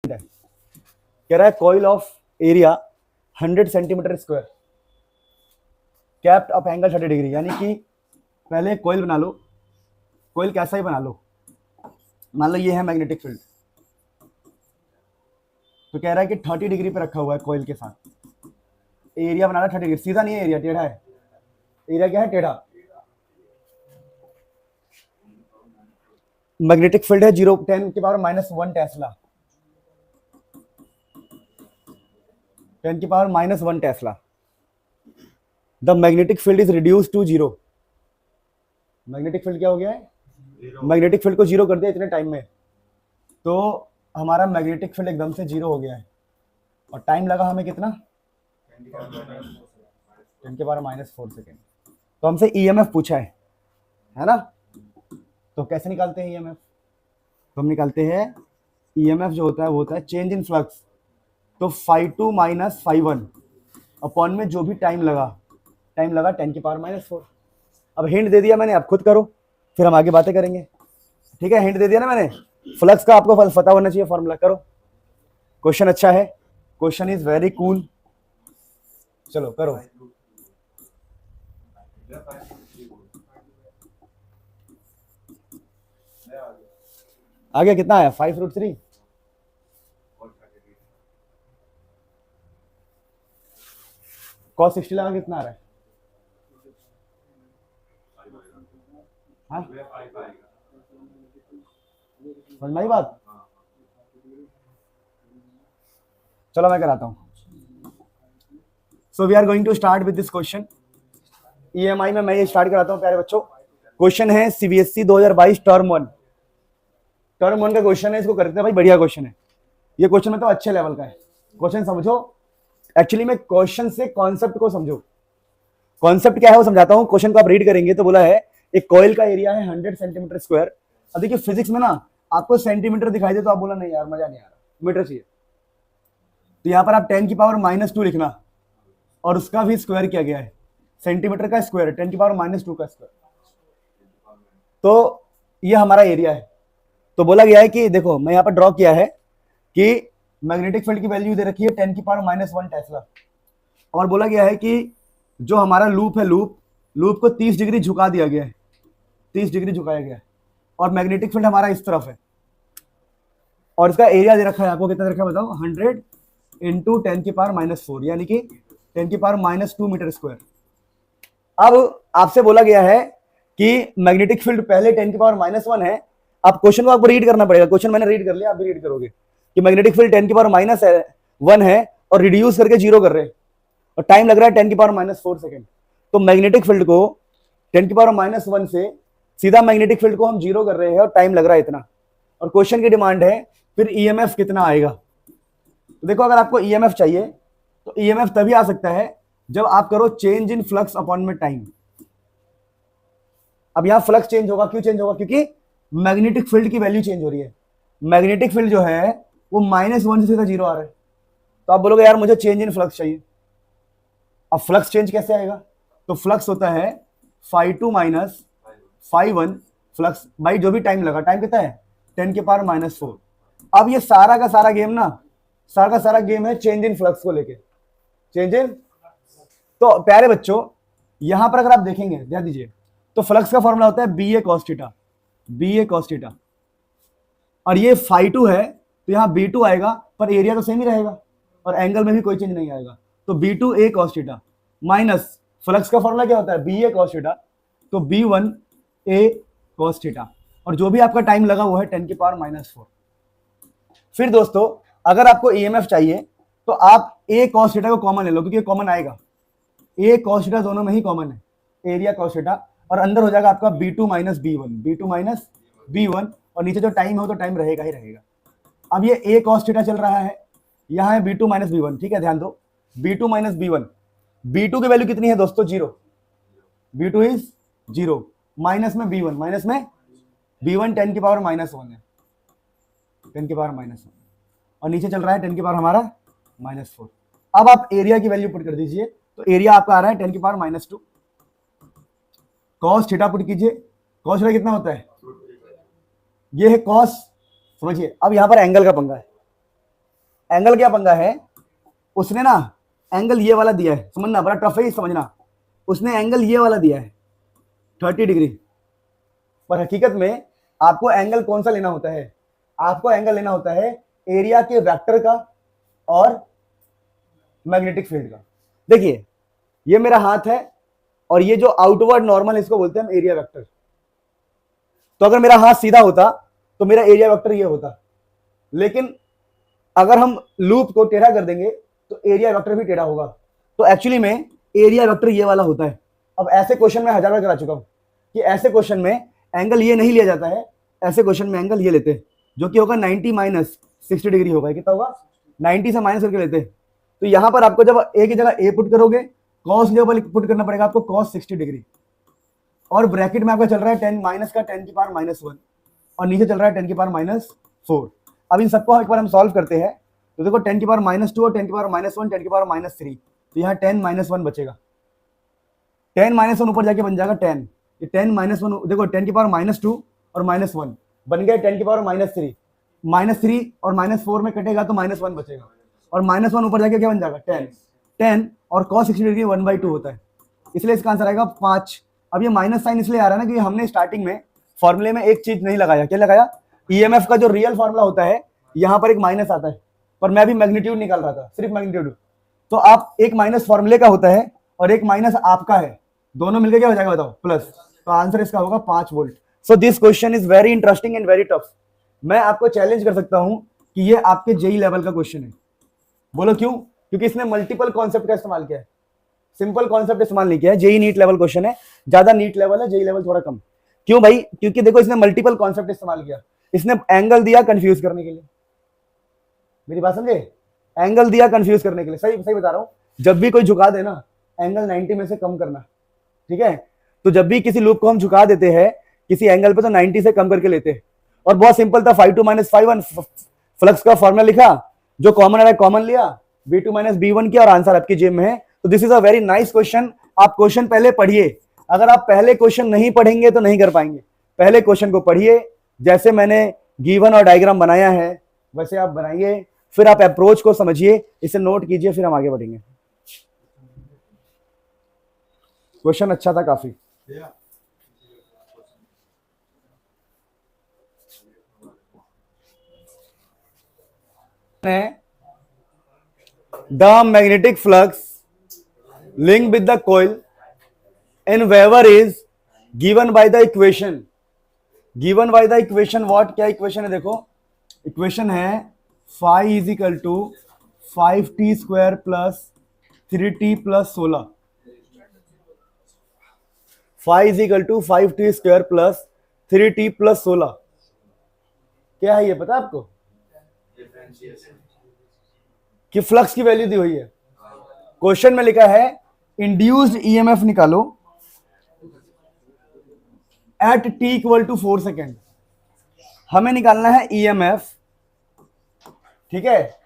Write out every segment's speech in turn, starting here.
कह रहा है coil of area 100 centimetre square capped up angle 30 degree, यानी कि पहले कॉइल बना लो। कॉइल कैसा ही बना लो, मान लो ये है मैग्नेटिक फील्ड, तो कह रहा है कि 30 डिग्री पे रखा हुआ है कॉइल के साथ। एरिया बना रहा है 30 डिग्री, सीधा नहीं है एरिया, टेढ़ा है। एरिया क्या है? टेढ़ा। मैग्नेटिक फील्ड है 10 की पावर -1 टेस्ला, 10 की power -1 tesla. The magnetic field is reduce to 0। Magnetic field क्या हो गया है? मैग्नेटिक फील्ड को 0 कर दिया इतने टाइम में, तो हमारा मैग्नेटिक फील्ड एकदम से 0 हो गया है। और टाइम लगा हमें कितना? 10 की पावर -4 सेकेंड। तो हमसे ईएमएफ पूछा है ना? तो कैसे निकालते हैं ईएमएफ? तो हम निकालते हैं ईएमएफ जो होता है वो होता है चेंज इन फ्लक्स। तो ϕ2 - ϕ1 अपॉन में जो भी टाइम लगा 10 की पावर -4। अब हिंट दे दिया मैंने, आप खुद करो, फिर हम आगे बातें करेंगे। ठीक है, हिंट दे दिया ना मैंने। फ्लक्स का आपको पता होना चाहिए, फॉर्मूला करो। क्वेश्चन अच्छा है, क्वेश्चन इज वेरी कूल। चलो करो। आगे कितना आया? 5√3। cos 60 लगा कितना आ रहा है? हाँ, समझ में आई बात? चलो मैं कराता हूं। So we are going to start with this question. EMI में मैं ये स्टार्ट कराता हूं प्यारे बच्चों। क्वेश्चन है सीबीएसई 2022 टर्म 1। टर्म 1 का क्वेश्चन है, इसको करते हैं भाई, बढ़िया क्वेश्चन है ये। क्वेश्चन में तो अच्छे लेवल का है। क्वेश्चन समझो, एक्चुअली में क्वेश्चन से कॉन्सेप्ट को समझो। कॉन्सेप्ट क्या है वो समझाता हूं। क्वेश्चन को आप रीड करेंगे तो बोला है एक कॉइल का एरिया है 100 सेंटीमीटर स्क्वायर। अब देखिए फिजिक्स में ना आपको सेंटीमीटर दिखाई दे तो आप बोला नहीं यार मजा नहीं आ रहा, मीटर चाहिए। तो यहां पर आप 10 की पावर -2 लिखना, और उसका भी स्क्वायर किया गया है। सेंटीमीटर का स्क्वायर 10 की पावर -2 का स्क्वायर, तो ये हमारा एरिया है। तो बोला गया है कि देखो मैं यहाँ पर ड्रॉ किया है कि मैग्नेटिक फील्ड की वैल्यू दे रखी है 10 की पावर -1 टेस्ला, और बोला गया है कि जो हमारा लूप है, लूप को 30 डिग्री झुका दिया गया है, 30 डिग्री झुकाया गया है, और मैग्नेटिक फील्ड हमारा इस तरफ है, और इसका एरिया दे रखा है आपको। कितना दे रखा है बताओ? 100 × 10 की पावर -4, यानी कि 10 की पावर -2 मीटर स्क्वायर। अब आपसे बोला गया है कि मैग्नेटिक फील्ड पहले 10 की पावर -1 है। अब क्वेश्चन को आपको रीड करना पड़ेगा। क्वेश्चन मैंने रीड कर लिया, आप भी रीड करोगे कि मैग्नेटिक फील्ड 10 की पावर -1 है और रिड्यूस करके 0 कर रहे हैं, और टाइम लग रहा है 10 की पावर -4 सेकेंड। तो मैग्नेटिक फील्ड को 10 की पावर -1 से सीधा मैग्नेटिक फील्ड को हम 0 कर रहे हैं, और टाइम लग रहा है इतना। और क्वेश्चन की डिमांड है फिर ईएमएफ कितना आएगा। तो देखो अगर आपको ईएमएफ चाहिए तो ईएमएफ तभी आ सकता है जब आप करो चेंज इन फ्लक्स अपॉन में टाइम। अब यहां फ्लक्स चेंज होगा, क्यों चेंज होगा? क्योंकि मैग्नेटिक फील्ड की वैल्यू चेंज हो रही है। मैग्नेटिक फील्ड जो है वो -1 से सीधा 0 आ रहा है। तो आप बोलोगे यार मुझे चेंज इन फ्लक्स चाहिए। अब फ्लक्स चेंज कैसे आएगा? तो फ्लक्स होता है ϕ2 - ϕ1 फ्लक्स बाई जो भी टाइम लगा। टाइम कितना है? 10 की पावर -4। अब ये सारा का सारा गेम ना, सारा का सारा गेम है चेंज इन फ्लक्स को लेके। चेंज इन, तो प्यारे बच्चों यहां पर अगर आप देखेंगे, ध्यान दीजिए, तो फ्लक्स का फॉर्मूला होता है BA cos theta, BA cos theta. और ये ϕ2 है तो यहां B2 आएगा, पर एरिया तो सेम ही रहेगा और एंगल में भी कोई चेंज नहीं आएगा। तो B2A cos theta minus flux का फॉर्मूला क्या होता है? BA cos थीटा, तो B1A cos थीटा, और जो भी आपका टाइम लगा वो है 10 की पावर -4। फिर दोस्तों अगर आपको ईएमएफ चाहिए तो आप A cos थीटा को कॉमन ले लो, क्योंकि कॉमन आएगा। A cos थीटा दोनों में ही कॉमन है, एरिया cos थीटा, और अंदर हो जाएगा आपका B2 - B1, और नीचे जो टाइम हो तो टाइम रहेगा ही रहेगा। अब ये A cos थीटा चल रहा है, यहाँ है B2 - B1। ठीक है, ध्यान दो, B2 - B1, B2 की वैल्यू कितनी है दोस्तों? 0। B2 इज 0, माइनस में B1 10 की पावर -1 है, 10 की पावर -1, और नीचे चल रहा है 10 की पावर हमारा -4। अब आप एरिया की वैल्यू पुट कर दीजिए, तो एरिया आपका आ रहा है 10 की पावर -2। cos थीटा पुट कीजिए, cos थीटा कितना होता है? ये है cos, समझिए। अब यहां पर एंगल का पंगा है, एंगल क्या पंगा है, उसने ना एंगल ये वाला दिया है, समझना बड़ा टफ है समझना, उसने एंगल ये वाला दिया है 30 डिग्री, पर हकीकत में आपको एंगल कौन सा लेना होता है, आपको एंगल लेना होता है एरिया के वेक्टर का और मैग्नेटिक फील्ड का। देखिए ये मेरा हाथ है और ये जो आउटवर्ड नॉर्मल इसको बोलते हैं हम एरिया वेक्टर। तो अगर मेरा हाथ सीधा होता तो मेरा एरिया वेक्टर ये होता, लेकिन अगर हम लूप को टेढ़ा कर देंगे तो एरिया वेक्टर भी टेढ़ा होगा। तो एक्चुअली में एरिया वेक्टर ये वाला होता है। अब ऐसे क्वेश्चन में 1000 बार करा चुका हूं कि ऐसे क्वेश्चन में एंगल ये नहीं लिया जाता है, ऐसे क्वेश्चन में एंगल ये लेते हैं जो कि होगा 90 माइनस 60 डिग्री होगा। कितना होगा, 90 से माइनस करके लेते हैं। तो यहां पर आपको जब ए की जगह ए पुट करोगे, कॉस लेवल पुट करना पड़ेगा आपको cos 60 डिग्री, और ब्रैकेट में आपका चल रहा है 10 माइनस का 10 की पावर -1 और नीचे चल रहा है 10 की पावर -4। अब इन सबको एक बार हम सॉल्व करते हैं तो देखो 10 की पावर -2 और 10 की पावर -1, 10 की पावर -3, तो यहाँ 10 -1 बचेगा। 10 -1 ऊपर जाके बन जाएगा 10, ये 10 -1 देखो 10 की पावर -2 और -1 बन गया 10 की पावर -3, -3 और -4 में कटेगा तो -1 बचेगा, और -1 ऊपर जाके क्या बन जाएगा 10 और cos 60 डिग्री 1/2 होता है, इसलिए इसका आंसर आएगा 5। अब ये माइनस साइन इसलिए आ रहा है ना कि हमने स्टार्टिंग में फॉर्मूले में एक चीज नहीं लगाया। क्या लगाया, ईएमएफ का जो रियल फॉर्मूला होता है यहाँ पर एक माइनस आता है, पर मैं भी मैग्नीट्यूड निकाल रहा था, सिर्फ मैग्नीट्यूड। तो आप एक माइनस फॉर्मूले का होता है और एक माइनस आपका है, दोनों मिलकर क्या हो जाएगा बताओ, प्लस। तो आंसर इसका होगा 5 volt. So this question is very interesting and very tough. मैं आपको चैलेंज कर सकता हूं कि ये आपके जेई लेवल का क्वेश्चन है। बोलो क्यों, क्योंकि इसने मल्टीपल कॉन्सेप्ट का इस्तेमाल किया है, सिंपल कॉन्सेप्ट इस्तेमाल नहीं किया है। जेई नीट लेवल क्वेश्चन है, ज्यादा नीट लेवल है, जेई लेवल थोड़ा कम। क्यों भाई, क्योंकि देखो इसने मल्टीपल कॉन्सेप्ट इस्तेमाल किया। इसने एंगल दिया कंफ्यूज करने के लिए, मेरी बात समझे, एंगल दिया कंफ्यूज करने के लिए। सही सही बता रहा हूं, जब भी कोई झुका दे ना, एंगल 90 में से कम करना, ठीक है। तो जब भी किसी लूप को हम झुका देते हैं किसी एंगल पे तो 90 से कम करके लेते हैं। और बहुत सिंपल था, 5 2 - 5 1 फ्लक्स का फॉर्मूला लिखा, जो कॉमन आ रहा है कॉमन लिया, V2 - B1 किया और आंसर आपकी जेब में है। तो this is a very nice question. आप क्वेश्चन पहले पढ़िए, अगर आप पहले क्वेश्चन नहीं पढ़ेंगे तो नहीं कर पाएंगे। पहले क्वेश्चन को पढ़िए, जैसे मैंने गिवन और डायग्राम बनाया है वैसे आप बनाइए, फिर आप अप्रोच को समझिए, इसे नोट कीजिए, फिर हम आगे बढ़ेंगे। क्वेश्चन अच्छा था काफी। The magnetic flux linked with the coil in Weber is given by the equation, given by the equation what, क्या इक्वेशन है देखो, इक्वेशन है phi is equal to 5t square plus 3t plus 16, phi is equal to 5t square plus 3t plus 16। क्या है ये पता है आपको, कि फ्लक्स की वैल्यू दी हुई है। क्वेश्चन में लिखा है इंड्यूस्ड ईएमएफ निकालो at t equal to 4 second. हमें निकालना है ईएमएफ, ठीक है,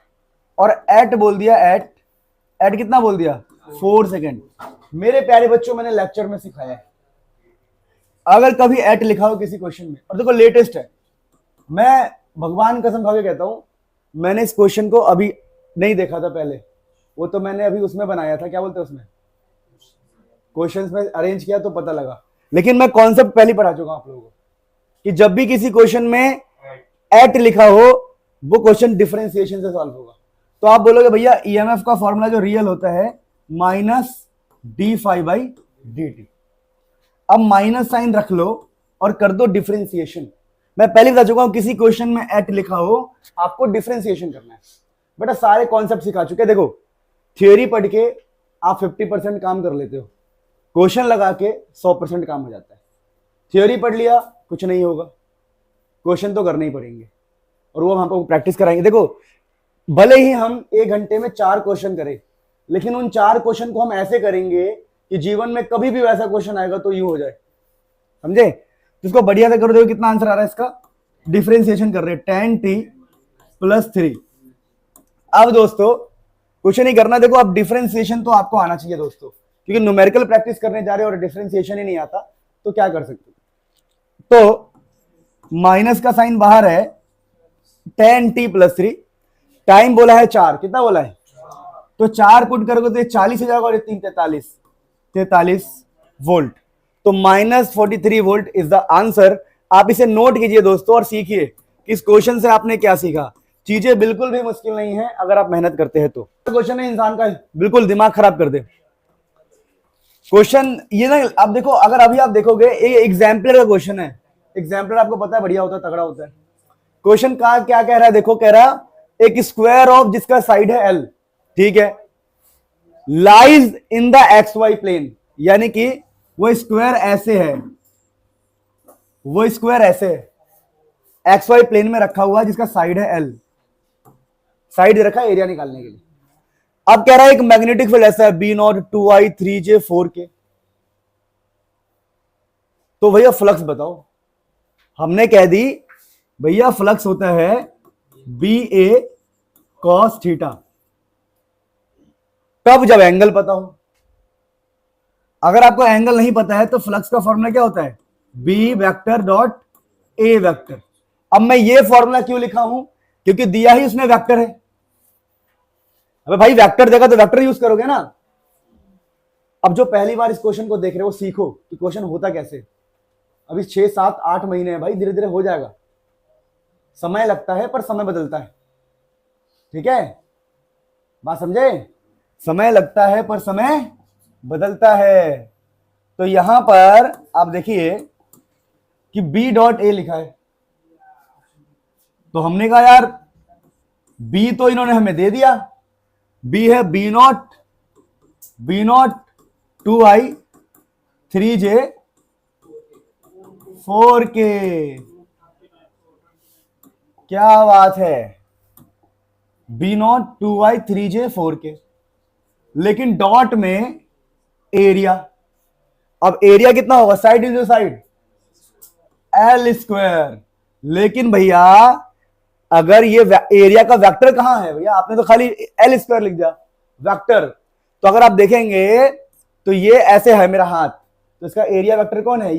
और एट बोल दिया, एट कितना बोल दिया 4 सेकेंड। मेरे प्यारे बच्चों, मैंने लेक्चर में सिखाया है, अगर कभी एट लिखा हो किसी क्वेश्चन में, और देखो लेटेस्ट है, मैं भगवान कसम खा के कहता हूं, मैंने इस क्वेश्चन को अभी नहीं देखा था पहले, वो तो मैंने अभी उसमें बनाया था, क्या बोलते हैं उसमें, क्वेश्चंस में अरेंज किया तो पता लगा, लेकिन मैं कॉन्सेप्ट पहले पढ़ा चुका हूं आप लोगों को कि जब भी किसी क्वेश्चन में एट लिखा हो वो क्वेश्चन डिफरेंशिएशन से सॉल्व होगा। तो आप बोलोगे भैया ईएमएफ का फॉर्मूला जो रियल होता है -d∅/dt। अब माइनस साइन रख लो और कर दो डिफरेंशिएशन। मैं पहले बता चुका हूं किसी क्वेश्चन में एट लिखा हो आपको डिफरेंशिएशन करना है। बेटा सारे कॉन्सेप्ट सिखा चुके, देखो थियोरी पढ़ के आप 50% काम कर लेते हो, क्वेश्चन लगा के 100% काम हो जाता है। थियोरी पढ़ लिया कुछ नहीं होगा, क्वेश्चन तो करने ही पड़ेंगे, और वो हम आपको प्रैक्टिस कराएंगे। देखो भले ही हम 1 घंटे में 4 क्वेश्चन करें, लेकिन उन 4 क्वेश्चन को हम ऐसे करेंगे कि जीवन में कभी भी वैसा क्वेश्चन आएगा तो यूं हो जाए, समझे। तो इसको बढ़िया से करो, देखो कितना आंसर आ रहा है इसका, डिफरेंशिएशन कर रहे हैं 10t + 3। अब दोस्तों कुछ नहीं करना, देखो अब डिफरेंशिएशन तो आपको आना चाहिए दोस्तों, क्योंकि न्यूमेरिकल प्रैक्टिस करने जा रहे हो और डिफरेंशिएशन ही नहीं आता तो क्या कर सकते। तो माइनस का साइन बाहर है, 10t + 3, टाइम बोला है 4, कितना बोला है? तो 4 पुट करोगे तो ये 40 हो जाएगा और ये 3 43 वोल्ट। तो -43 वोल्ट इज द आंसर। आप इसे नोट कीजिए दोस्तों और सीखिए कि इस क्वेश्चन से आपने क्या सीखा। चीजें बिल्कुल भी मुश्किल नहीं है अगर आप मेहनत करते हैं तो। क्वेश्चन है इंसान का बिल्कुल दिमाग खराब कर दे। क्वेश्चन ये ना, आप देखो, अगर अभी आप देखोगे ये एग्जाम्पलर का क्वेश्चन है। एग्जाम्पलर आपको पता है बढ़िया होता है, तगड़ा होता है। क्वेश्चन का क्या कह रहा है, देखो, कह रहा एक स्क्वायर ऑफ जिसका साइड है एल, ठीक है, lies in the X Y plane, यानी कि वो स्क्वायर ऐसे है, वो स्क्वायर ऐसे है, एक्स वाई प्लेन में रखा हुआ है जिसका साइड है एल, साइड रखा है एरिया निकालने के लिए। अब कह रहा है एक मैग्नेटिक फील्ड ऐसा है बी नॉट 2i3j4k। तो भैया फ्लक्स बताओ। हमने कह दी भैया फ्लक्स होता है बी ए कॉस थीटा, तब जब एंगल पता हो। अगर आपको एंगल नहीं पता है तो फ्लक्स का फॉर्मूला क्या होता है? B vector dot A vector. अब मैं ये फॉर्मूला क्यों लिखा हूं? क्योंकि दिया ही उसने वेक्टर है। अबे भाई वेक्टर देगा तो वेक्टर यूज करोगे ना। अब जो पहली बार इस क्वेश्चन को देख रहे हो सीखो कि क्वेश्चन होता कैसे। अभी 6 7 8 महीने हैं भाई, धीरे धीरे हो जाएगा। समय लगता है पर समय बदलता है, ठीक है, बात समझे? समय लगता है पर समय बदलता है। तो यहां पर आप देखिए कि बी डॉट ए लिखा है, तो हमने कहा यार बी तो इन्होंने हमें दे दिया, बी है बी नॉट 2i3j4k। क्या बात है, बी नॉट 2i3j4k। लेकिन डॉट में एरिया, अब एरिया कितना होगा? Side is side L square. लेकिन भैया अगर ये एरिया का वेक्टर कहां है भैया? आपने तो खाली एल स्क्वायर लिख दिया वेक्टर। तो अगर आप देखेंगे तो ये ऐसे है मेरा हाथ, तो इसका एरिया वेक्टर कौन है?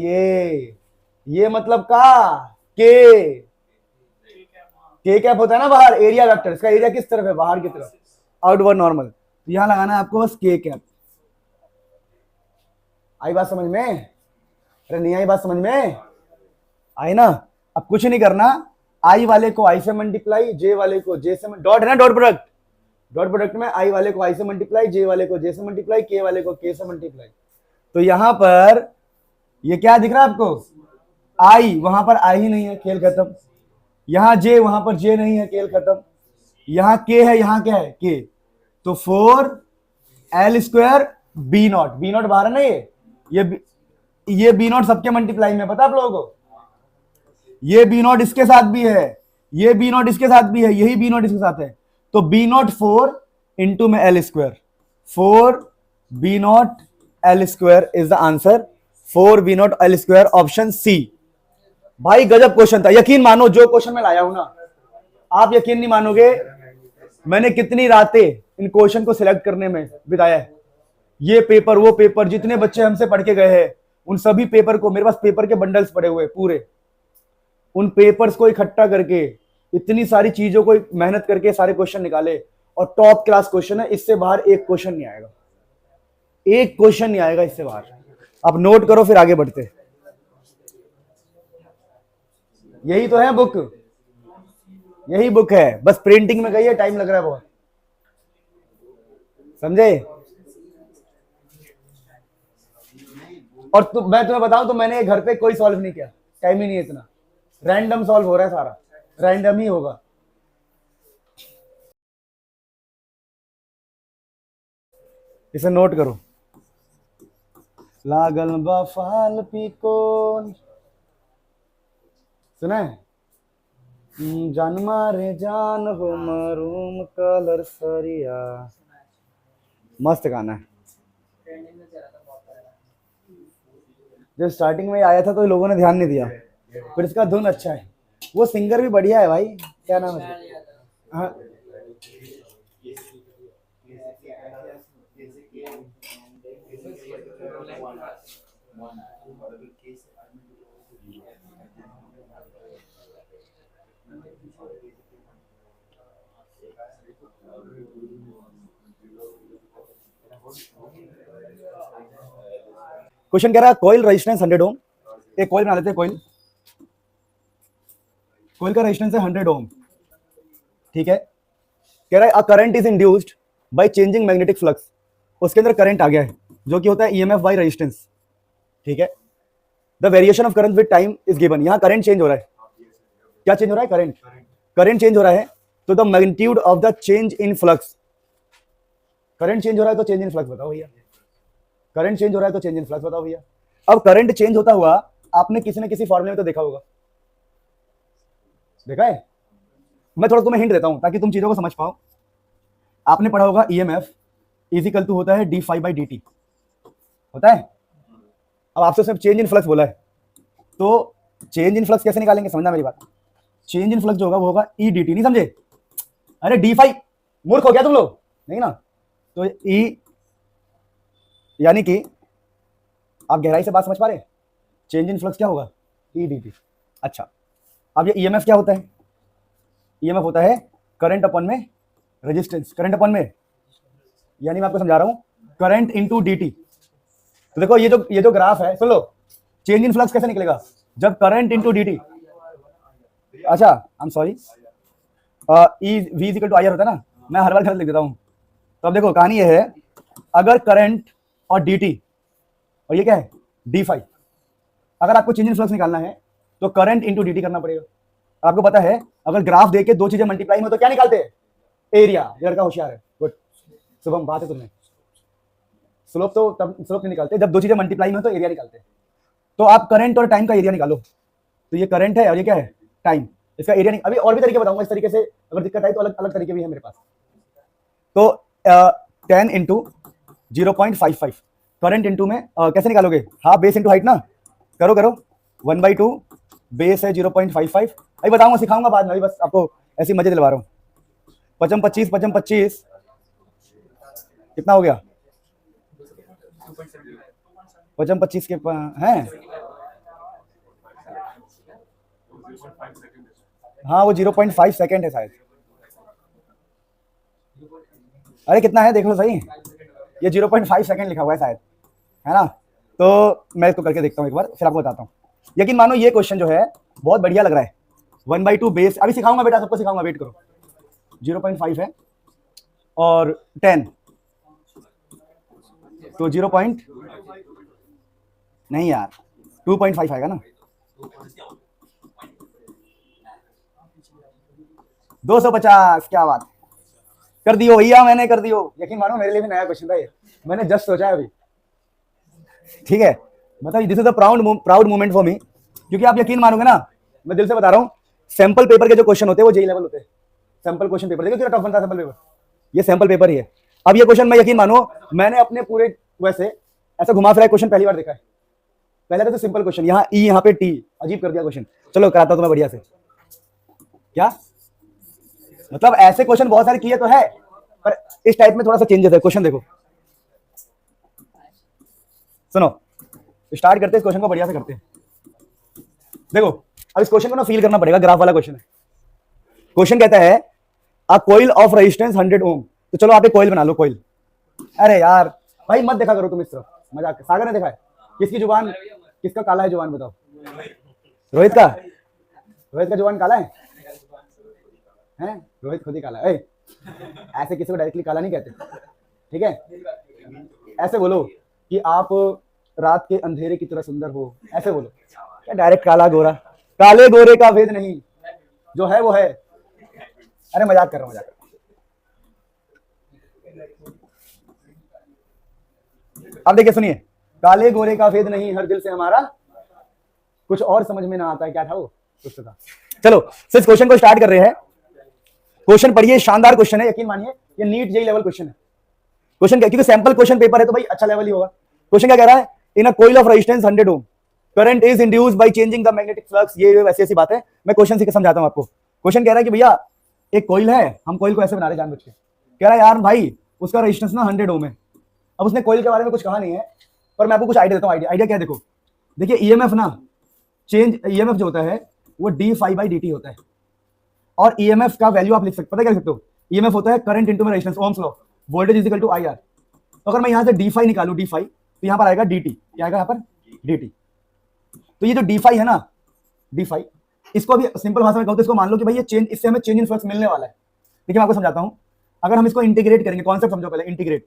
ये मतलब का के कैप होता है ना बाहर, एरिया वेक्टर। इसका एरिया किस तरफ है? बाहर की तरफ, आउटवर्ड नॉर्मल। तो यहां लगाना है आपको बस के कैप। आई बात समझ में? अरे नहीं आई बात समझ में? आई ना? अब कुछ नहीं करना, आई वाले को आई से मल्टीप्लाई, जे वाले को जे से, डॉट है ना, डॉट प्रोडक्ट। डॉट प्रोडक्ट में आई वाले को आई से मल्टीप्लाई, जे वाले को जे से मल्टीप्लाई, के वाले को के से मल्टीप्लाई। तो यहां पर ये क्या दिख रहा है आपको? आई, वहां पर आई ही नहीं है, खेल खत्म। यहां जे, वहां पर जे नहीं है, खेल खत्म। यहां के है, यहां क्या है? के। तो 4l square B not, B not बाहर है ना, ये बी नॉट सबके मल्टीप्लाई में, पता आप लोगों को? ये बी नॉट इसके साथ भी है, ये बी नॉट इसके साथ भी है, यही बी नॉट इसके साथ है। तो बी नॉट 4 इंटू में L square, 4 B not L square is the answer. 4 B not L square, option C. भाई गजब क्वेश्चन था, यकीन मानो जो क्वेश्चन मैं लाया हूं ना, आप यकीन नहीं मानोगे मैंने कितनी रातें इन क्वेश्चन को सिलेक्ट करने में बिताया है। ये पेपर वो पेपर, जितने बच्चे हमसे पढ़ के गए हैं उन सभी पेपर को, मेरे पास पेपर के बंडल्स पड़े हुए पूरे, उन पेपर्स को इकट्ठा करके इतनी सारी चीजों को मेहनत करके सारे क्वेश्चन निकाले। और टॉप क्लास क्वेश्चन है, इससे बाहर एक क्वेश्चन नहीं आएगा, एक क्वेश्चन नहीं आएगा इससे बाहर। अब नोट करो फिर आगे बढ़ते। यही तो है बुक, यही बुक है, बस प्रिंटिंग में गई है, टाइम लग रहा है बहुत, समझे? और मैं तुम्हें बताऊं तो मैंने घर पे कोई सॉल्व नहीं किया, टाइम ही नहीं है इतना, रैंडम सॉल्व हो रहा है, सारा रैंडम ही होगा। इसे नोट करो। लागल बफाल पिकोन, सुना है? जन्मा रे जान हो मरूम कलर सरिया, मस्त गाना है। जब स्टार्टिंग में आया था तो लोगों ने ध्यान नहीं दिया, फिर इसका धुन अच्छा है। वो सिंगर भी बढ़िया है भाई, क्या नाम है? हाँ, क्वेश्चन कह रहा है कॉइल रेजिस्टेंस 100 ओम, एक कॉइल बना लेते हैं, कॉइल का रेजिस्टेंस है 100 ओम, ठीक है। कह रहा है a current is induced by changing magnetic flux, उसके अंदर करंट आ गया है जो कि होता है ईएमएफ बाय रेजिस्टेंस, ठीक है। The variation of current with time is given, यहां करंट चेंज हो रहा है, क्या चेंज हो रहा है, करंट चेंज हो रहा है, तो the magnitude of the change in flux, current change हो रहा है तो चेंज इन फ्लक्स बताओ भैया, करंट चेंज हो रहा है तो चेंज इन फ्लक्स बताओ भैया। अब करंट चेंज होता हुआ आपने किसी न किसी फॉर्मूले में तो देखा होगा, देखा है। मैं थोड़ा तुम्हें हिंट देता हूं ताकि तुम चीजों को समझ पाओ। आपने पढ़ा होगा ईएमएफ इज इक्वल टू होता है D phi by D T, होता है। अब आपसे सिर्फ चेंज इन फ्लक्स बोला है, तो चेंज इन फ्लक्स कैसे निकालेंगे, समझना मेरी बात। चेंज इन फ्लक्स जो होगा वो होगा ई डी टी, नहीं समझे, अरे डी फाई, मूर्ख हो गया तुम लोग, नहीं ना। तो ई यानी कि आप गहराई से बात समझ पा रहे हैं, चेंज इन फ्लक्स क्या होगा, ई डी टी। अच्छा, अब ये ईएमएफ क्या होता है, ईएमएफ होता है करंट अपन में रेजिस्टेंस, करंट अपन में, यानी मैं आपको समझा रहा हूं करंट इनटू डीटी। तो देखो ये जो ग्राफ है, सुन लो, चेंज इन फ्लक्स कैसे निकलेगा, जब करंट इनटू डीटी, अच्छा I am sorry, E V is equal to I R होता है ना, मैं हर बार गलत लिख देता हूं। तो अब देखो कहानी ये है, अगर करंट और डीटी और ये क्या है डी फाई, अगर आपको चेंज इन फ्लक्स निकालना है तो करंट इनटू डीटी करना पड़ेगा। आपको पता है अगर ग्राफ देके दो चीजें मल्टीप्लाई में तो क्या निकालते हैं, एरिया। ये लड़का होशियार है, गुड शुभम, बात है तुमने। स्लोप तो तब स्लोप नहीं निकालते, जब दो चीजें मल्टीप्लाई में तो एरिया निकालते हैं। तो आप करंट और टाइम का एरिया निकालो, तो ये करंट है और ये क्या है टाइम, इसका एरिया अभी और भी तरीके बताऊंगा इस तरीके से, अगर दिक्कत आई तो अलग अलग तरीके भी है मेरे पास। तो 10 इंटू 0.55, करंट इंटू में कैसे निकालोगे, हाफ बेस इंटू हाइट ना, करो 1/2 बेस है 0.55, अभी बताऊंगा सिखाऊंगा बाद में, अभी बस आपको ऐसी मजे दिलवा रहा हूँ। 25 कितना हो गया, 25 के हैं, हाँ वो 0.5 सेकेंड है शायद, अरे कितना है देख लो सही, ये 0.5 सेकेंड लिखा हुआ है शायद, है ना। तो मैं इसको करके देखता हूँ एक बार, फिर आपको बताता हूँ। यकीन मानो ये क्वेश्चन जो है बहुत बढ़िया लग रहा है, 1/2 बेस, अभी सिखाऊंगा बेटा, सबको सिखाऊंगा, वेट करो। 0.5 है और 10, तो 0. नहीं यार 2.5 आएगा ना, 250, क्या बात कर दियो भैया, मैंने कर दियो। यकीन मानो मेरे लिए भी नया क्वेश्चन था ये, मैंने जस्ट सोचा है अभी, ठीक है। मतलब this is a proud moment for me, क्योंकि आप यकीन मानोगे ना, मैं दिल से बता रहा हूँ, सैंपल पेपर के जो क्वेश्चन होते हैं वो जेई लेवल होते हैं, सैंपल क्वेश्चन पेपर, देखो कितना टफ बनता है सैंपल पेपर, ये सैंपल पेपर ही है। अब ये क्वेश्चन मैं यकीन मानो मैंने अपने पूरे वैसे ऐसा घुमा फिरा क्वेश्चन पहली बार देखा है। पहले तो सिंपल क्वेश्चन, यहाँ ई यहाँ पे टी, अजीब कर दिया क्वेश्चन। चलो कराता हूं तुम्हें बढ़िया से, क्या मतलब ऐसे क्वेश्चन बहुत सारे किए तो है, पर इस टाइप में थोड़ा सा चेंजेस है। क्वेश्चन देखो, सुनो, स्टार्ट करते हैं इस क्वेश्चन को, बढ़िया से करते हैं। देखो अब इस क्वेश्चन को ना फील करना पड़ेगा, ग्राफ वाला क्वेश्चन है। क्वेश्चन कहता है अ कॉइल ऑफ रेजिस्टेंस 100 ओम, तो चलो आप एक कॉइल बना लो, कॉइल। अरे यार भाई मत देखा करो तुम इस तरफ, मजाक, सागर ने देखा है, किसकी जुबान, किसका काला है जुबान बताओ, रोहित का जुबान काला है, हैं? रोहित खुद ही काला है। ऐसे किसी को डायरेक्टली काला नहीं कहते, ठीक है। ऐसे बोलो कि आप रात के अंधेरे की तरह सुंदर हो, ऐसे बोलो, क्या डायरेक्ट काला गोरा, काले गोरे का भेद नहीं, जो है वो है। अरे मजाक कर रहा हूं, मजाक कर रहा हूं। अब देखिए सुनिए, काले गोरे का भेद नहीं, हर दिल से हमारा, कुछ और समझ में ना आता है, क्या था वो, कुछ था। चलो इस क्वेश्चन को स्टार्ट कर रहे हैं। क्वेश्चन पढ़िए, शानदार क्वेश्चन है, यकीन मानिए ये नीट जेई लेवल क्वेश्चन है। क्वेश्चन क्या, क्योंकि सैंपल क्वेश्चन पेपर है तो भाई अच्छा लेवल ही होगा। क्वेश्चन क्या कह रहा है, in a coil of resistance 100 ohm current is induced by changing the magnetic flux, ये वैसी ऐसी बात है, मैं क्वेश्चन से समझाता हूं आपको। क्वेश्चन कह रहा है कि भैया एक कॉइल है, हम कॉइल को ऐसे बना रहे जानबूझ के, कह रहा है यार भाई उसका रेजिस्टेंस ना 100 ओम है। अब उसने कॉइल के बारे में कुछ कहा नहीं है, पर मैं आपको कुछ आइडिया देता हूं। आइडिया क्या है, देखो देखिए ईएमएफ ना, चेंज ईएमएफ जो होता है वो D phi by D T होता है, और ईएमएफ का वैल्यू आप लिख सकते, पता क्या लिख सकते हो, ईएमएफ होता है करंट इनटू में resistance, Ohm's law, voltage is equal to IR. तो अगर मैं यहां से डी फाई निकालू, डी फाई, तो यहां पर आएगा dt, क्या आएगा यहां पर dt। तो ये जो डी फाई है ना, डी फाई, इसको भी सिंपल भाषा में कहूं तो इसको मान लो कि भाई ये चेंज, इससे हमें चेंज इन फ्लक्स मिलने वाला है। देखिए मैं आपको समझाता हूं, अगर हम इसको इंटीग्रेट करेंगे, कॉन्सेप्ट समझो पहले, इंटीग्रेट,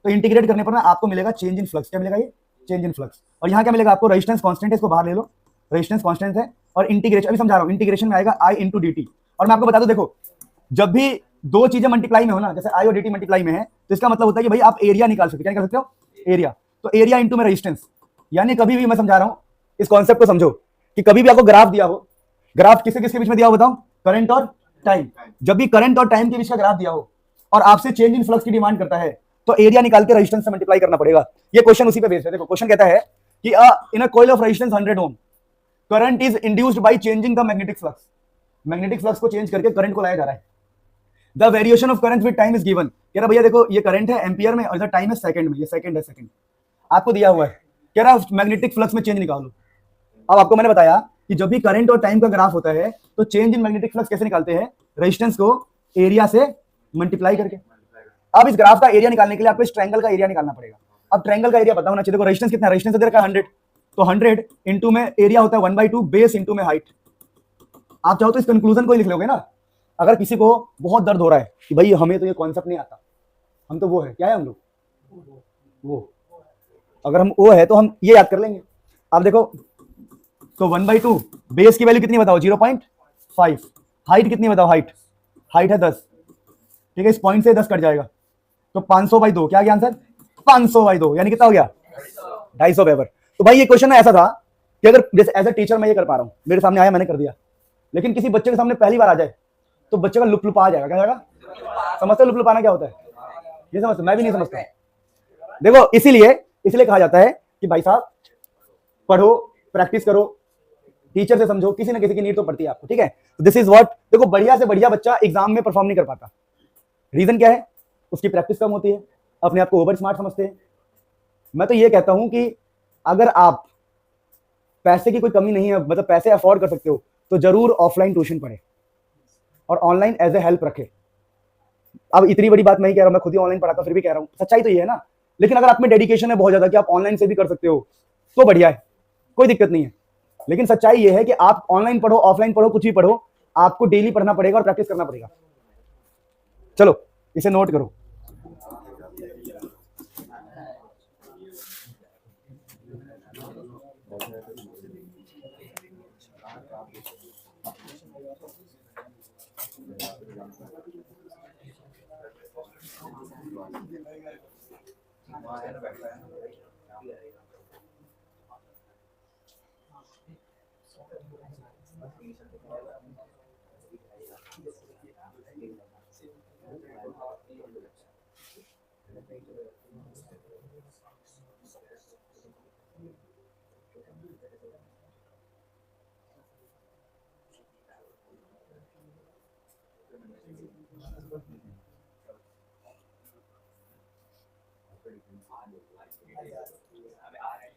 तो इंटीग्रेट करने पर ना आपको मिलेगा चेंज इन फ्लक्स। क्या मिलेगा? ये चेंज इन फ्लक्स। और यहाँ क्या मिलेगा आपको? रेजिस्टेंस कांस्टेंट है, इसको बाहर ले लो, रेजिस्टेंस कांस्टेंट है, और इंटीग्रेशन अभी समझा रहा हूँ, इंटीग्रेशन में आएगा आई इंटू डी टी। और मैं आपको बता दूं, देखो जब भी दो चीजें मल्टीप्लाई में हो ना, जैसे आई और डी टी मल्टीप्लाई में है, तो इसका मतलब होता है कि भाई आप एरिया निकाल सकते हो। क्या निकाल सकते हो? एरिया। तो एरिया इंटू में रेजिस्टेंस, यानी कभी भी, मैं समझा रहा हूँ, इस कॉन्सेप्ट को समझो कि कभी भी आपको ग्राफ दिया हो, ग्राफ किसके किसके बीच में दिया हो बताओ? करंट और टाइम। जब भी करंट और टाइम के बीच का ग्राफ दिया हो और आपसे चेंज इन फ्लक्स की डिमांड करता है, तो एरिया निकाल के रेजिस्टेंस से मल्टीप्लाई करना पड़ेगा। ये क्वेश्चन उसी पे बेस्ड है। देखो क्वेश्चन कहता है कि in a coil of resistance 100 ohm, current is induced by changing the magnetic flux. Magnetic flux को चेंज करके करंट को लाया जा रहा है। The variation of current with time is given. कह रहा भैया देखो ये करंट है एम्पियर में और इधर टाइम है सेकंड में, ये सेकंड है, सेकंड आपको दिया हुआ है। कह रहा मैग्नेटिक फ्लक्स में चेंज निकालो। अब आपको मैंने बताया कि जब भी करंट और टाइम का ग्राफ होता है तो चेंज इन मैग्नेटिक फ्लक्स कैसे निकालते हैं? रेजिस्टेंस को एरिया से मल्टीप्लाई करके। अब इस ग्राफ का एरिया निकालने के लिए आपको इस ट्रायंगल का एरिया निकालना पड़ेगा। अब ट्रायंगल का एरिया पता होना चाहिए। देखो रेजिस्टेंस कितना है? रेजिस्टेंस इधर का 100, तो 100 इंटू में एरिया होता है 1/2 बेस इंटू में हाइट। आप चाहो तो इस कंक्लूजन को ही लिख लोगे ना। अगर किसी को बहुत दर्द हो रहा है कि भाई हमें तो ये कॉन्सेप्ट नहीं आता, हम तो वो है, क्या है हम लोग वो, अगर हम वो है तो हम ये याद कर लेंगे। आप देखो तो 1/2 बेस की वैल्यू कितनी बताओ? 0.5। हाइट कितनी बताओ? हाइट है 10, ठीक है, इस पॉइंट से 10 कट जाएगा तो 500/2। क्या गया आंसर? 500/2, यानी कितना हो गया? 250 वेबर। तो भाई ये क्वेश्चन ऐसा था कि अगर जैसे एज अ टीचर मैं ये कर पा रहा हूं, मेरे सामने आया मैंने कर दिया, लेकिन किसी बच्चे के सामने पहली बार आ जाए तो बच्चे का लुप आ जाएगा। क्या जाएगा? समझते हो लुप आना क्या होता है? ये समझते? मैं भी नहीं समझता। देखो इसीलिए कहा जाता है कि भाई साहब पढ़ो, प्रैक्टिस करो, टीचर से समझो, किसी ना किसी की नीड तो पड़ती है आपको, ठीक है। This is what. देखो बढ़िया से बढ़िया बच्चा एग्जाम में परफॉर्म नहीं कर पाता, रीजन क्या है? उसकी प्रैक्टिस कम होती है, अपने आप को ओवर स्मार्ट समझते हैं। मैं तो ये कहता हूं कि अगर आप पैसे की कोई कमी नहीं है, मतलब पैसे अफोर्ड कर सकते हो, तो जरूर ऑफलाइन ट्यूशन पढ़े और ऑनलाइन एज ए हेल्प रखे। अब इतनी बड़ी बात नहीं कह रहा हूं, मैं खुद ही ऑनलाइन पढ़ाता, फिर भी कह रहा हूं, सच्चाई तो ये है ना। लेकिन अगर आप में डेडिकेशन है बहुत ज्यादा कि आप ऑनलाइन से भी कर सकते हो तो बढ़िया है, कोई दिक्कत नहीं है। लेकिन सच्चाई ये है कि आप ऑनलाइन पढ़ो, ऑफलाइन पढ़ो, कुछ भी पढ़ो, आपको डेली पढ़ना पड़ेगा और प्रैक्टिस करना पड़ेगा। चलो इसे नोट करो।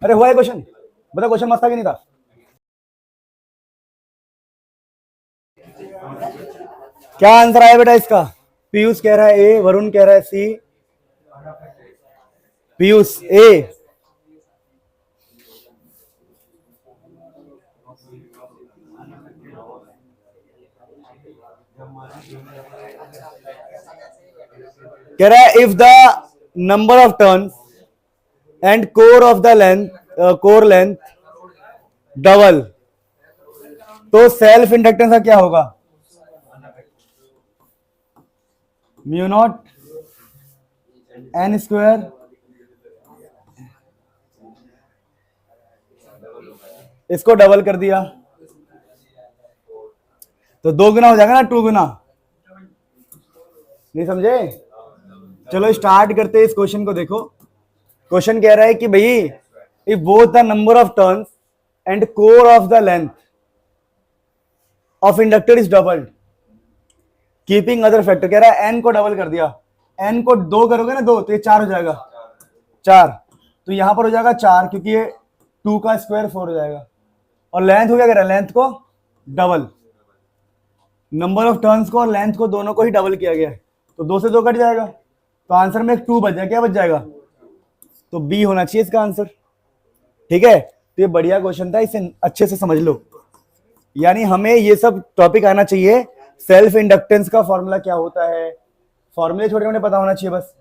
अरे हुआ है क्वेश्चन? बता क्वेश्चन मस्त था कि नहीं था? क्या आंसर आया बेटा इसका? पीयूष कह रहा है ए, वरुण कह रहा है सी, पीयूष ए। कह रहा है if the number of turns and core of the length, core length double, तो सेल्फ इंडक्टेंस का क्या होगा? म्यू नॉट एन स्क्वायर, इसको डबल कर दिया तो 2 गुना हो जाएगा ना, 2 गुना। नहीं समझे? चलो स्टार्ट करते हैं इस क्वेश्चन को। देखो क्वेश्चन कह रहा है कि भाई if both the number of turns and core of the length of inductor is doubled keeping other factor. कह रहा है एन को डबल कर दिया, एन को 2 करोगे ना, 2 तो ये 4 हो जाएगा, 4 तो यहां पर हो जाएगा 4, क्योंकि ये 2 का स्क्वायर 4 हो जाएगा। और लेंथ हो गया, कह रहा है लेंथ को डबल, नंबर ऑफ टर्न्स को और लेंथ को दोनों को ही डबल किया गया है, तो 2 से 2 कट जाएगा, तो आंसर में एक 2 बच जाएगा। क्या बच जाएगा? तो बी होना चाहिए इसका आंसर। ठीक है, तो ये बढ़िया क्वेश्चन था, इसे अच्छे से समझ लो। यानी हमें ये सब टॉपिक आना चाहिए। सेल्फ इंडक्टेंस का फॉर्मूला क्या होता है, फॉर्मूले छोटे मोटे पता होना चाहिए बस।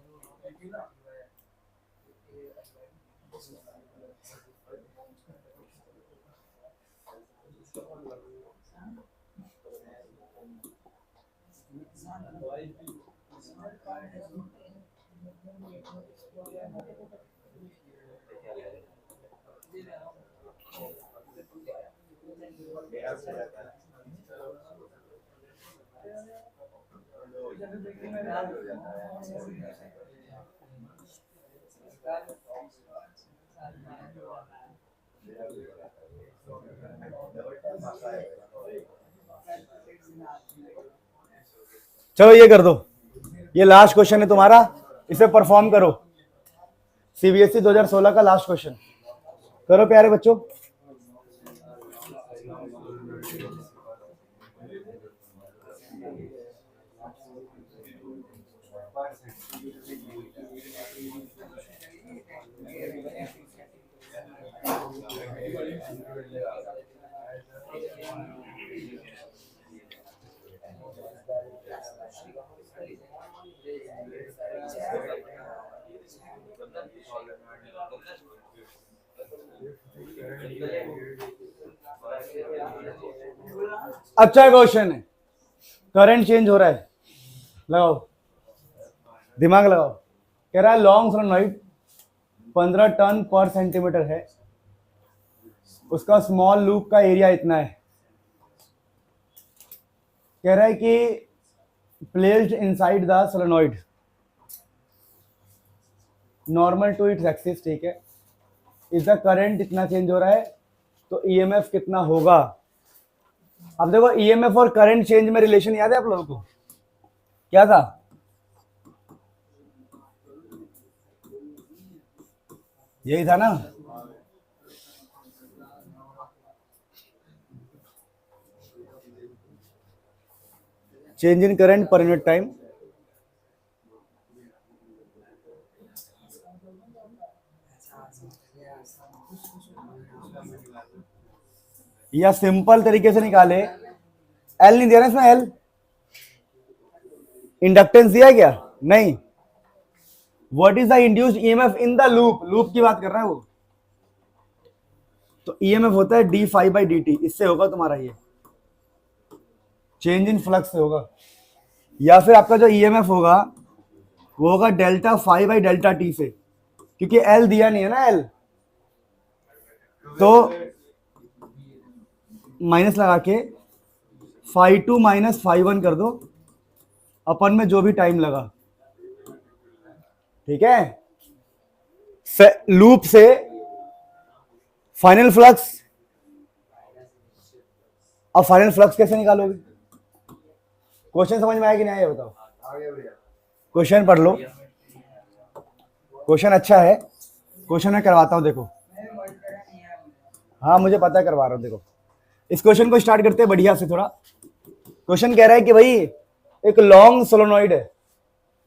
चलो ये कर दो, ये लास्ट क्वेश्चन है तुम्हारा, इसे परफॉर्म करो। सीबीएसई 2016 का लास्ट क्वेश्चन करो प्यारे बच्चों। अच्छा क्वेश्चन है, करंट चेंज हो रहा है, लगाओ दिमाग लगाओ। कह रहा है लॉन्ग सोलेनोइड 15 टन पर सेंटीमीटर है, उसका स्मॉल लूप का एरिया इतना है। कह रहा है कि placed inside the solenoid normal to its axis, ठीक है, इसका करंट इतना चेंज हो रहा है, तो ईएमएफ कितना होगा। अब देखो ईएमएफ और करंट चेंज में रिलेशन याद है आप लोगों को? क्या था? यही था ना, change in current per unit time. या सिंपल तरीके से निकाले, एल नहीं दिया ना इसमें, एल इंडक्टेंस दिया क्या? नहीं। What is the induced EMF in the loop, loop की बात कर रहा है वो, तो ईएमएफ होता है D five by D T, इससे होगा तुम्हारा ये चेंज इन फ्लक्स से होगा। या फिर आपका जो ईएमएफ होगा वो होगा delta five by delta T से, क्योंकि एल दिया नहीं है ना, एल तो माइनस लगा के five to minus five one कर दो अपन में जो भी टाइम लगा, ठीक है। लूप से फाइनल फ्लक्स, अब फाइनल फ्लक्स कैसे निकालोगे? क्वेश्चन समझ में आया कि नहीं आया बताओ? क्वेश्चन पढ़ लो, क्वेश्चन अच्छा है, क्वेश्चन मैं करवाता हूं देखो। हाँ मुझे पता है, करवा रहा हूं देखो। इस क्वेश्चन को स्टार्ट करते हैं बढ़िया से थोड़ा। क्वेश्चन कह रहा है कि भाई एक लॉन्ग सोलेनोइड है,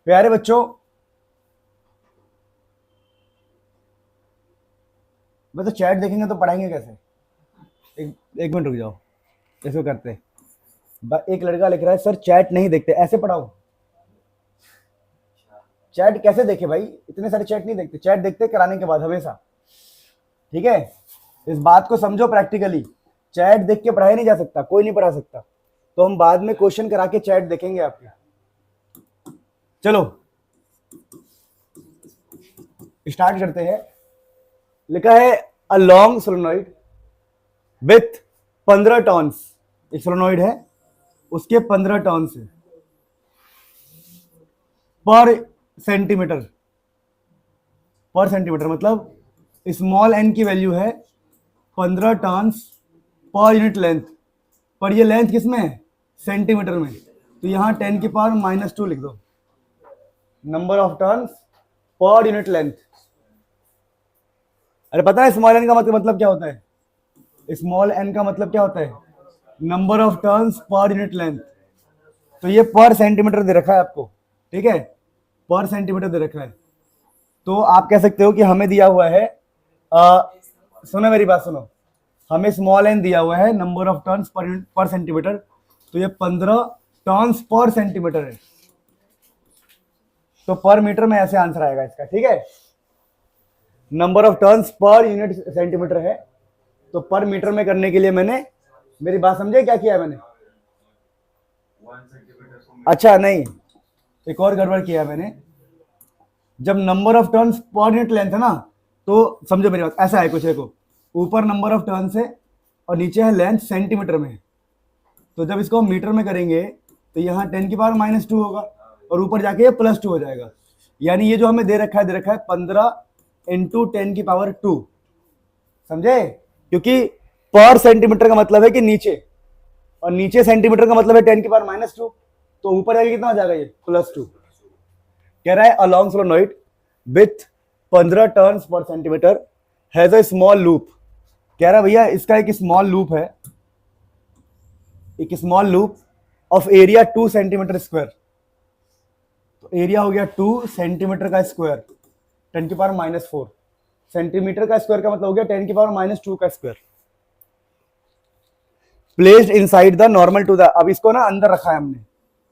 प्यारे बच्चों मैं तो चैट देखेंगे तो पढ़ाएंगे कैसे? एक मिनट रुक जाओ, ऐसे करते हैं। एक लड़का लिख रहा है सर चैट नहीं देखते, ऐसे पढ़ाओ। चैट कैसे देखे भाई, इतने सारे चैट नहीं देखते, चैट देखते कराने के बाद हमेशा, ठीक है। इस बात को समझो प्रैक्टिकली, चैट देख के पढ़ाया नहीं जा सकता, कोई नहीं पढ़ा सकता, तो हम बाद में क्वेश्चन करा के चैट देखेंगे आपके। चलो स्टार्ट करते हैं। लिखा है a long solenoid with 15 turns, एक सोलेनोइड है उसके 15 टर्न्स है पर सेंटीमीटर, पर सेंटीमीटर मतलब स्मॉल एन की वैल्यू है 15 टर्न्स पर यूनिट लेंथ, पर ये लेंथ किसमें है? सेंटीमीटर में, तो यहां 10 की पावर -2 लिख दो, number of turns per unit length. अरे पता है स्मॉल एन का मतलब क्या होता है? स्मॉल एन का मतलब क्या होता है? Number of turns per unit length. तो ये पर सेंटीमीटर दे रखा है आपको, ठीक है, पर सेंटीमीटर दे रखा है। तो आप कह सकते हो कि हमें दिया हुआ है, सुनो मेरी बात सुनो, हमें स्मॉल एन दिया हुआ है, number of turns per centimetre, तो ये 15 टर्न्स पर सेंटीमीटर है। तो पर मीटर में ऐसे आंसर आएगा इसका, ठीक है। Number of turns per unit centimetre है, तो पर मीटर में करने के लिए मैंने, मेरी बात समझे क्या किया है मैंने? अच्छा नहीं, एक और गड़बड़ किया मैंने। जब number of turns per unit length है ना, तो समझो मेरी बात, ऐसा है कुछ, देखो ऊपर नंबर ऑफ टर्न्स है और नीचे है लेंथ सेंटीमीटर में। तो जब इसको हम मीटर में करेंगे तो यहाँ 10 की पावर -2 होगा और ऊपर जाके ये +2 हो जाएगा। यानी ये जो हमें दे रखा है 15 × 10 की पावर 2, समझे? क्योंकि पर सेंटीमीटर का मतलब है कि नीचे, और नीचे सेंटीमीटर का मतलब है 10 की पावर -2, तो ऊपर जाके कितना हो जाएगा ये +2। कह रहा है along solenoid with 15 turns per centimetre has a small loop. कह रहा है भैया इसका एक स्मॉल लूप है, एक small loop of area 2 centimetre square. तो एरिया हो गया 2 सेंटीमीटर का स्क्वायर, 10 की पावर -4, सेंटीमीटर का स्क्वायर का मतलब हो गया 10 की पावर -2 का square, placed inside the normal to the. अब इसको ना अंदर रखा है हमने,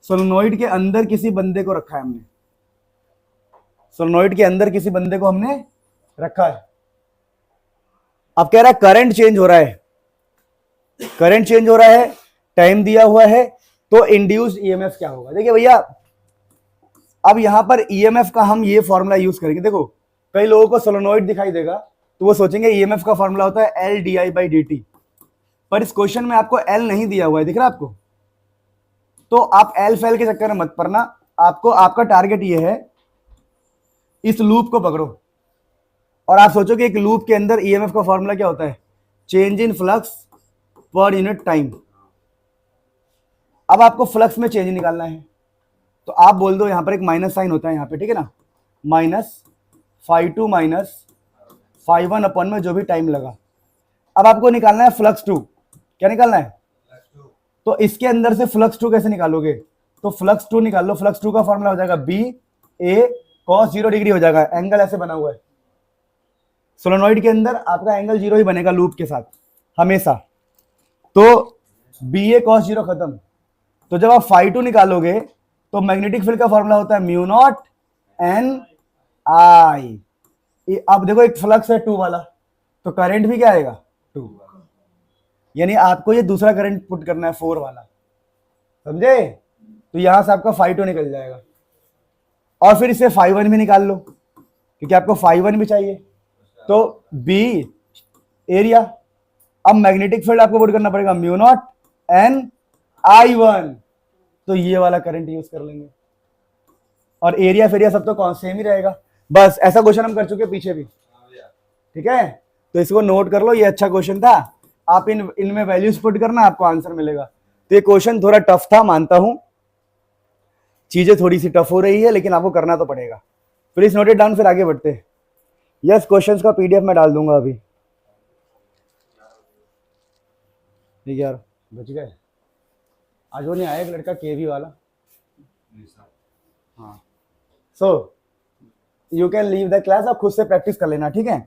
सोलेनोइड के अंदर किसी बंदे को रखा है हमने, सोलेनोइड के अंदर किसी बंदे को हमने रखा है। अब कह रहा है करंट चेंज हो रहा है, करंट चेंज हो रहा है, टाइम दिया हुआ है, तो इंड्यूस्ड ईएमएफ क्या होगा? देखिए भैया अब यहां पर ईएमएफ का हम ये फॉर्मूला यूज करेंगे। देखो कई लोगों को सोलेनोइड दिखाई देगा तो वो सोचेंगे ईएमएफ का फॉर्मूला होता है LdI/dt, पर इस क्वेश्चन में आपको L नहीं दिया हुआ है, दिख रहा है आपको? तो आप L फेल के चक्कर में मत पड़ना, आपको, आपका टारगेट ये है इस लूप को पकड़ो। और आप सोचो कि एक लूप के अंदर ईएमएफ का फॉर्मूला क्या होता है? Change in flux per unit time. अब आपको फ्लक्स में चेंज निकालना है, तो आप बोल दो यहां पर एक माइनस साइन होता है यहाँ पे, ठीक है ना, -φ2 - φ1 अपन में जो भी टाइम लगा। अब आपको निकालना है फ्लक्स 2, क्या निकालना है? तो इसके अंदर से फ्लक्स 2 कैसे निकालोगे? तो फ्लक्स 2 निकाल लो, फ्लक्स 2 का फॉर्मूला हो जाएगा BA cos 0 डिग्री हो जाएगा, एंगल ऐसे बना हुआ है। सोलेनोइड के अंदर आपका एंगल 0 ही बनेगा लूप के साथ हमेशा, तो BA cos 0 खत्म। तो जब आप φ2 निकालोगे तो मैग्नेटिक फील्ड का फॉर्मूला होता है μ0 NI। अब देखो एक फ्लक्स है 2 वाला, तो करंट भी क्या आएगा 2, यानी आपको ये दूसरा करंट पुट करना है 4 वाला, समझे? तो यहां से आपका φ2 निकल जाएगा, और फिर इसे φ1 भी निकाल लो क्योंकि आपको φ1 भी चाहिए। तो B एरिया, अब मैग्नेटिक फील्ड आपको पुट करना पड़ेगा μ0 NI1, तो ये वाला करंट यूज कर लेंगे, और एरिया फेरिया सब तो सेम ही रहेगा। बस ऐसा क्वेश्चन हम कर चुके पीछे भी, ठीक है? तो इसको नोट कर लो, ये अच्छा क्वेश्चन था, आप इनमें वैल्यूज पुट करना, आपको आंसर मिलेगा। तो ये क्वेश्चन थोड़ा टफ था, मानता हूं, चीजें थोड़ी सी टफ हो रही है, लेकिन आपको करना तो पड़ेगा। प्लीज नोट इट डाउन, फिर आगे बढ़ते हैं। यस, क्वेश्चंस का PDF में डाल दूंगा अभी। ठीक है यार, बच गए। आज वो नहीं आया एक लड़का KV वाला, हाँ। So you can leave the class, आप खुद से प्रैक्टिस कर लेना, ठीक है?